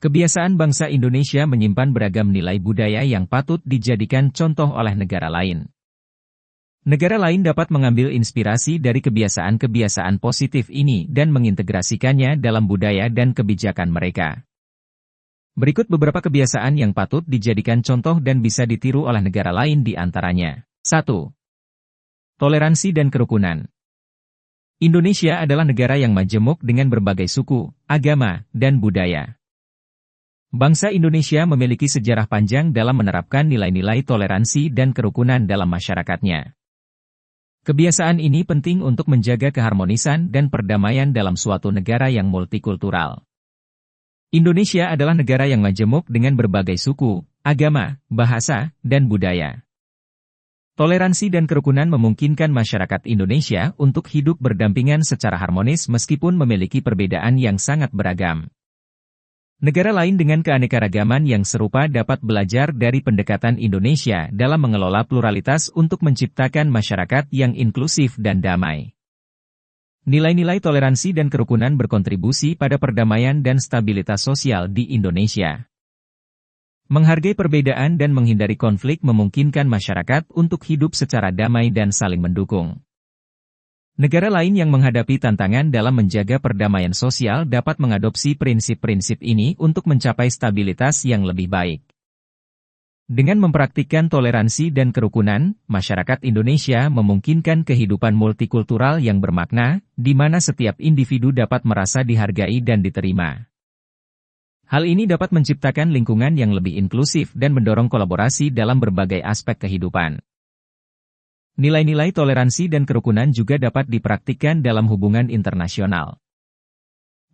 Kebiasaan bangsa Indonesia menyimpan beragam nilai budaya yang patut dijadikan contoh oleh negara lain. Negara lain dapat mengambil inspirasi dari kebiasaan-kebiasaan positif ini dan mengintegrasikannya dalam budaya dan kebijakan mereka. Berikut beberapa kebiasaan yang patut dijadikan contoh dan bisa ditiru oleh negara lain di antaranya. 1. Toleransi dan kerukunan. Indonesia adalah negara yang majemuk dengan berbagai suku, agama, dan budaya. Bangsa Indonesia memiliki sejarah panjang dalam menerapkan nilai-nilai toleransi dan kerukunan dalam masyarakatnya. Kebiasaan ini penting untuk menjaga keharmonisan dan perdamaian dalam suatu negara yang multikultural. Indonesia adalah negara yang majemuk dengan berbagai suku, agama, bahasa, dan budaya. Toleransi dan kerukunan memungkinkan masyarakat Indonesia untuk hidup berdampingan secara harmonis meskipun memiliki perbedaan yang sangat beragam. Negara lain dengan keanekaragaman yang serupa dapat belajar dari pendekatan Indonesia dalam mengelola pluralitas untuk menciptakan masyarakat yang inklusif dan damai. Nilai-nilai toleransi dan kerukunan berkontribusi pada perdamaian dan stabilitas sosial di Indonesia. Menghargai perbedaan dan menghindari konflik memungkinkan masyarakat untuk hidup secara damai dan saling mendukung. Negara lain yang menghadapi tantangan dalam menjaga perdamaian sosial dapat mengadopsi prinsip-prinsip ini untuk mencapai stabilitas yang lebih baik. Dengan mempraktikkan toleransi dan kerukunan, masyarakat Indonesia memungkinkan kehidupan multikultural yang bermakna, di mana setiap individu dapat merasa dihargai dan diterima. Hal ini dapat menciptakan lingkungan yang lebih inklusif dan mendorong kolaborasi dalam berbagai aspek kehidupan. Nilai-nilai toleransi dan kerukunan juga dapat dipraktikkan dalam hubungan internasional.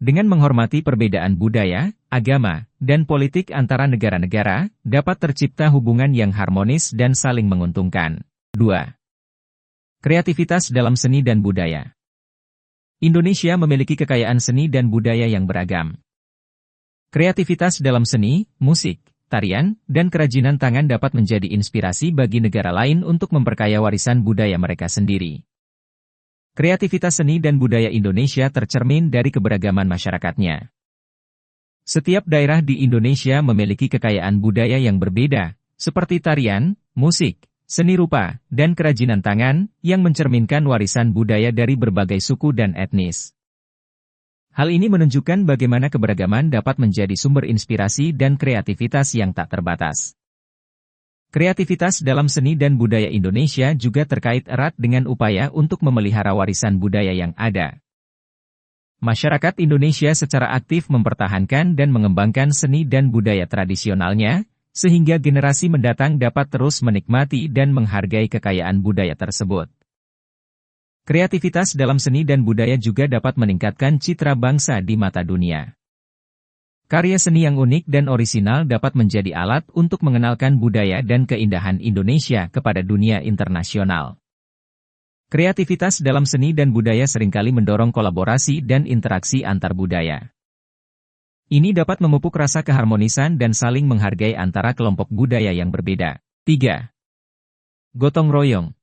Dengan menghormati perbedaan budaya, agama, dan politik antara negara-negara, dapat tercipta hubungan yang harmonis dan saling menguntungkan. 2. Kreativitas dalam seni dan budaya. Indonesia memiliki kekayaan seni dan budaya yang beragam. Kreativitas dalam seni, musik, tarian, dan kerajinan tangan dapat menjadi inspirasi bagi negara lain untuk memperkaya warisan budaya mereka sendiri. Kreativitas seni dan budaya Indonesia tercermin dari keberagaman masyarakatnya. Setiap daerah di Indonesia memiliki kekayaan budaya yang berbeda, seperti tarian, musik, seni rupa, dan kerajinan tangan, yang mencerminkan warisan budaya dari berbagai suku dan etnis. Hal ini menunjukkan bagaimana keberagaman dapat menjadi sumber inspirasi dan kreativitas yang tak terbatas. Kreativitas dalam seni dan budaya Indonesia juga terkait erat dengan upaya untuk memelihara warisan budaya yang ada. Masyarakat Indonesia secara aktif mempertahankan dan mengembangkan seni dan budaya tradisionalnya, sehingga generasi mendatang dapat terus menikmati dan menghargai kekayaan budaya tersebut. Kreativitas dalam seni dan budaya juga dapat meningkatkan citra bangsa di mata dunia. Karya seni yang unik dan orisinal dapat menjadi alat untuk mengenalkan budaya dan keindahan Indonesia kepada dunia internasional. Kreativitas dalam seni dan budaya seringkali mendorong kolaborasi dan interaksi antar budaya. Ini dapat memupuk rasa keharmonisan dan saling menghargai antara kelompok budaya yang berbeda. 3. Gotong royong.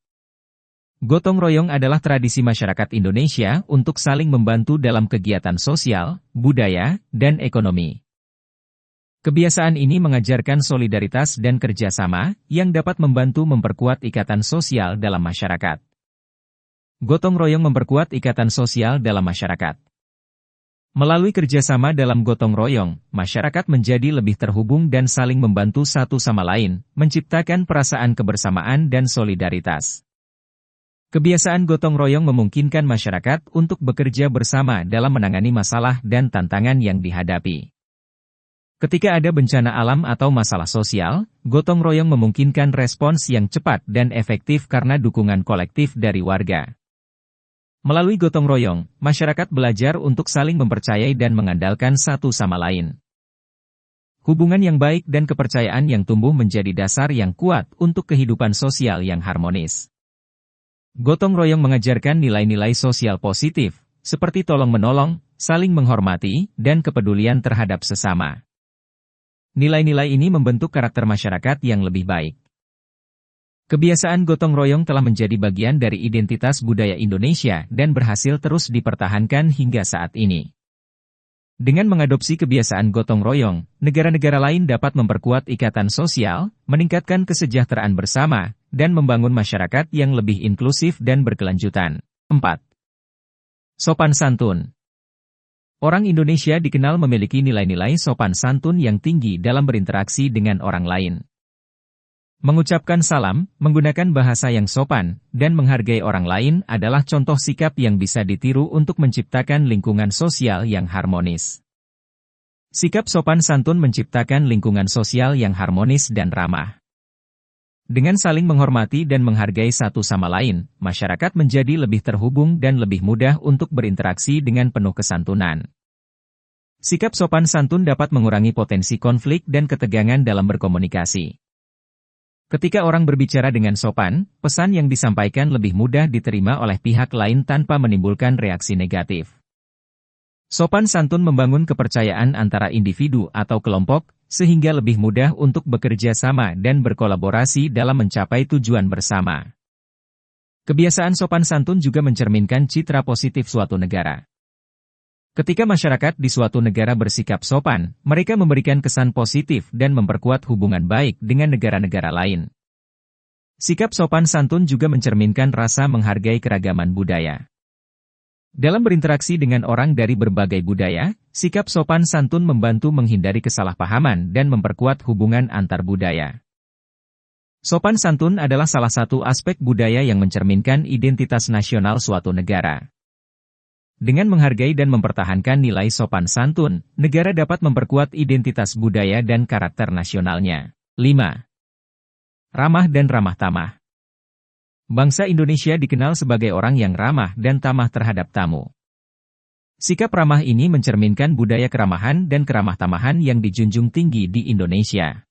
Gotong royong adalah tradisi masyarakat Indonesia untuk saling membantu dalam kegiatan sosial, budaya, dan ekonomi. Kebiasaan ini mengajarkan solidaritas dan kerjasama yang dapat membantu memperkuat ikatan sosial dalam masyarakat. Gotong royong memperkuat ikatan sosial dalam masyarakat. Melalui kerjasama dalam gotong royong, masyarakat menjadi lebih terhubung dan saling membantu satu sama lain, menciptakan perasaan kebersamaan dan solidaritas. Kebiasaan gotong royong memungkinkan masyarakat untuk bekerja bersama dalam menangani masalah dan tantangan yang dihadapi. Ketika ada bencana alam atau masalah sosial, gotong royong memungkinkan respons yang cepat dan efektif karena dukungan kolektif dari warga. Melalui gotong royong, masyarakat belajar untuk saling mempercayai dan mengandalkan satu sama lain. Hubungan yang baik dan kepercayaan yang tumbuh menjadi dasar yang kuat untuk kehidupan sosial yang harmonis. Gotong royong mengajarkan nilai-nilai sosial positif, seperti tolong-menolong, saling menghormati, dan kepedulian terhadap sesama. Nilai-nilai ini membentuk karakter masyarakat yang lebih baik. Kebiasaan gotong royong telah menjadi bagian dari identitas budaya Indonesia dan berhasil terus dipertahankan hingga saat ini. Dengan mengadopsi kebiasaan gotong royong, negara-negara lain dapat memperkuat ikatan sosial, meningkatkan kesejahteraan bersama, dan membangun masyarakat yang lebih inklusif dan berkelanjutan. 4. Sopan santun. Orang Indonesia dikenal memiliki nilai-nilai sopan santun yang tinggi dalam berinteraksi dengan orang lain. Mengucapkan salam, menggunakan bahasa yang sopan, dan menghargai orang lain adalah contoh sikap yang bisa ditiru untuk menciptakan lingkungan sosial yang harmonis. Sikap sopan santun menciptakan lingkungan sosial yang harmonis dan ramah. Dengan saling menghormati dan menghargai satu sama lain, masyarakat menjadi lebih terhubung dan lebih mudah untuk berinteraksi dengan penuh kesantunan. Sikap sopan santun dapat mengurangi potensi konflik dan ketegangan dalam berkomunikasi. Ketika orang berbicara dengan sopan, pesan yang disampaikan lebih mudah diterima oleh pihak lain tanpa menimbulkan reaksi negatif. Sopan santun membangun kepercayaan antara individu atau kelompok, sehingga lebih mudah untuk bekerja sama dan berkolaborasi dalam mencapai tujuan bersama. Kebiasaan sopan santun juga mencerminkan citra positif suatu negara. Ketika masyarakat di suatu negara bersikap sopan, mereka memberikan kesan positif dan memperkuat hubungan baik dengan negara-negara lain. Sikap sopan santun juga mencerminkan rasa menghargai keragaman budaya. Dalam berinteraksi dengan orang dari berbagai budaya, sikap sopan santun membantu menghindari kesalahpahaman dan memperkuat hubungan antar budaya. Sopan santun adalah salah satu aspek budaya yang mencerminkan identitas nasional suatu negara. Dengan menghargai dan mempertahankan nilai sopan santun, negara dapat memperkuat identitas budaya dan karakter nasionalnya. 5. Ramah dan ramah tamah. Bangsa Indonesia dikenal sebagai orang yang ramah dan tamah terhadap tamu. Sikap ramah ini mencerminkan budaya keramahan dan keramah tamahan yang dijunjung tinggi di Indonesia.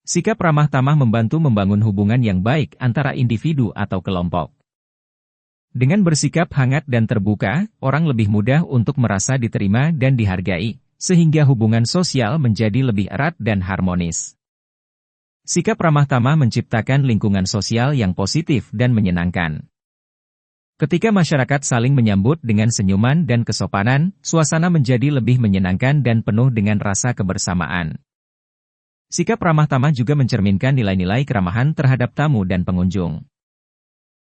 Sikap ramah tamah membantu membangun hubungan yang baik antara individu atau kelompok. Dengan bersikap hangat dan terbuka, orang lebih mudah untuk merasa diterima dan dihargai, sehingga hubungan sosial menjadi lebih erat dan harmonis. Sikap ramah tamah menciptakan lingkungan sosial yang positif dan menyenangkan. Ketika masyarakat saling menyambut dengan senyuman dan kesopanan, suasana menjadi lebih menyenangkan dan penuh dengan rasa kebersamaan. Sikap ramah tamah juga mencerminkan nilai-nilai keramahan terhadap tamu dan pengunjung.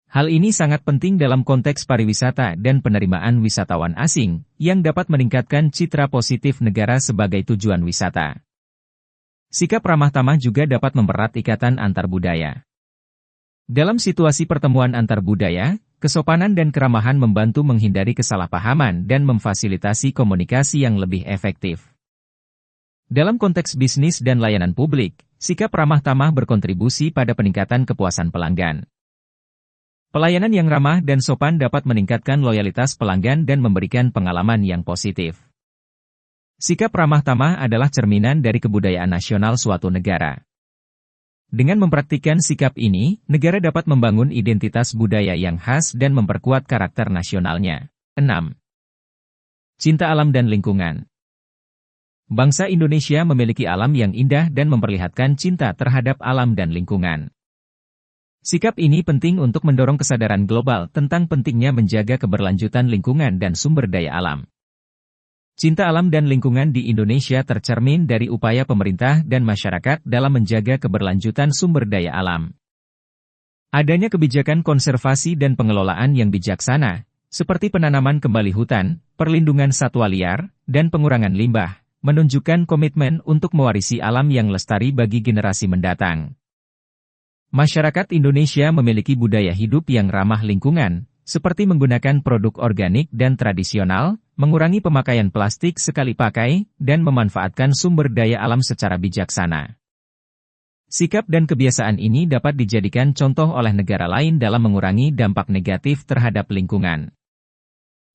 Hal ini sangat penting dalam konteks pariwisata dan penerimaan wisatawan asing, yang dapat meningkatkan citra positif negara sebagai tujuan wisata. Sikap ramah tamah juga dapat mempererat ikatan antar budaya. Dalam situasi pertemuan antar budaya, kesopanan dan keramahan membantu menghindari kesalahpahaman dan memfasilitasi komunikasi yang lebih efektif. Dalam konteks bisnis dan layanan publik, sikap ramah tamah berkontribusi pada peningkatan kepuasan pelanggan. Pelayanan yang ramah dan sopan dapat meningkatkan loyalitas pelanggan dan memberikan pengalaman yang positif. Sikap ramah tamah adalah cerminan dari kebudayaan nasional suatu negara. Dengan mempraktikkan sikap ini, negara dapat membangun identitas budaya yang khas dan memperkuat karakter nasionalnya. 6. Cinta alam dan lingkungan. Bangsa Indonesia memiliki alam yang indah dan memperlihatkan cinta terhadap alam dan lingkungan. Sikap ini penting untuk mendorong kesadaran global tentang pentingnya menjaga keberlanjutan lingkungan dan sumber daya alam. Cinta alam dan lingkungan di Indonesia tercermin dari upaya pemerintah dan masyarakat dalam menjaga keberlanjutan sumber daya alam. Adanya kebijakan konservasi dan pengelolaan yang bijaksana, seperti penanaman kembali hutan, perlindungan satwa liar, dan pengurangan limbah, menunjukkan komitmen untuk mewarisi alam yang lestari bagi generasi mendatang. Masyarakat Indonesia memiliki budaya hidup yang ramah lingkungan, seperti menggunakan produk organik dan tradisional, mengurangi pemakaian plastik sekali pakai, dan memanfaatkan sumber daya alam secara bijaksana. Sikap dan kebiasaan ini dapat dijadikan contoh oleh negara lain dalam mengurangi dampak negatif terhadap lingkungan.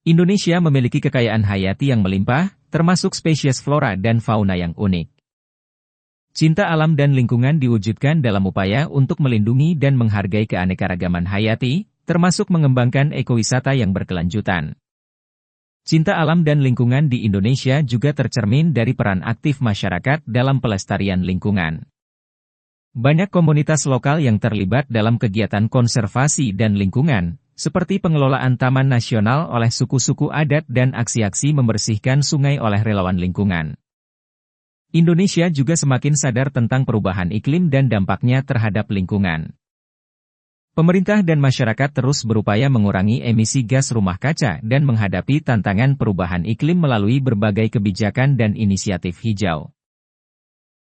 Indonesia memiliki kekayaan hayati yang melimpah, termasuk spesies flora dan fauna yang unik. Cinta alam dan lingkungan diwujudkan dalam upaya untuk melindungi dan menghargai keanekaragaman hayati, termasuk mengembangkan ekowisata yang berkelanjutan. Cinta alam dan lingkungan di Indonesia juga tercermin dari peran aktif masyarakat dalam pelestarian lingkungan. Banyak komunitas lokal yang terlibat dalam kegiatan konservasi dan lingkungan, seperti pengelolaan taman nasional oleh suku-suku adat dan aksi-aksi membersihkan sungai oleh relawan lingkungan. Indonesia juga semakin sadar tentang perubahan iklim dan dampaknya terhadap lingkungan. Pemerintah dan masyarakat terus berupaya mengurangi emisi gas rumah kaca dan menghadapi tantangan perubahan iklim melalui berbagai kebijakan dan inisiatif hijau.